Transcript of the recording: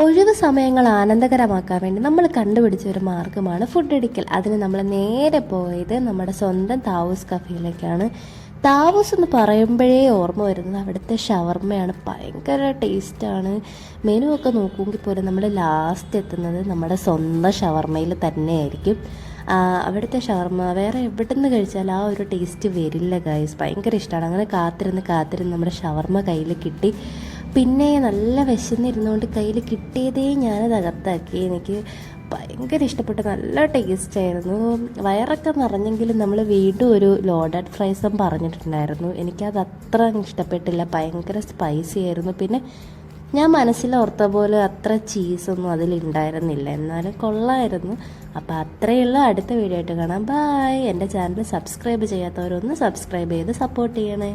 ഒഴിവ് സമയങ്ങൾ ആനന്ദകരമാക്കാൻ വേണ്ടി നമ്മൾ കണ്ടുപിടിച്ച ഒരു മാർഗ്ഗമാണ് ഫുഡ് അടിക്കൽ. അതിന് നമ്മൾ നേരെ പോയത് നമ്മുടെ സ്വന്തം താവൂസ് കഫേയിലേക്കാണ്. താവൂസ് എന്ന് പറയുമ്പോഴേ ഓർമ്മ വരുന്നത് അവിടുത്തെ ഷവർമ്മയാണ്. ഭയങ്കര ടേസ്റ്റാണ്. മെനു ഒക്കെ നോക്കുമെങ്കിൽ പോലും നമ്മൾ ലാസ്റ്റ് എത്തുന്നത് നമ്മുടെ സ്വന്തം ഷവർമ്മയിൽ തന്നെയായിരിക്കും. അവിടുത്തെ ഷവർമ്മ വേറെ എവിടെ നിന്ന് കഴിച്ചാൽ ആ ഒരു ടേസ്റ്റ് വരില്ല ഗൈസ്. ഭയങ്കര ഇഷ്ടമാണ്. അങ്ങനെ കാത്തിരുന്ന് നമ്മുടെ ഷവർമ്മ കയ്യിൽ കിട്ടി. പിന്നെ നല്ല വിശന്നിരുന്നുകൊണ്ട് കയ്യിൽ കിട്ടിയതേ ഞാനത് അകത്താക്കി. എനിക്ക് ഭയങ്കര ഇഷ്ടപ്പെട്ടു. നല്ല ടേസ്റ്റായിരുന്നു. വയറൊക്കെ നിറഞ്ഞെങ്കിലും നമ്മൾ വീണ്ടും ഒരു ലോഡഡ് ഫ്രൈസും പറഞ്ഞിട്ടുണ്ടായിരുന്നു. എനിക്കത് അത്ര ഇഷ്ടപ്പെട്ടില്ല. ഭയങ്കര സ്പൈസി ആയിരുന്നു. പിന്നെ ഞാൻ മനസ്സിലോർത്ത പോലെ അത്ര ചീസൊന്നും അതിലുണ്ടായിരുന്നില്ല. എന്നാലും കൊള്ളായിരുന്നു. അപ്പോൾ അത്രയുള്ള അടുത്ത വീഡിയോ ആയിട്ട് കാണാം. ബായ്. എൻ്റെ ചാനൽ സബ്സ്ക്രൈബ് ചെയ്യാത്തവരൊന്ന് സബ്സ്ക്രൈബ് ചെയ്ത് സപ്പോർട്ട് ചെയ്യണേ.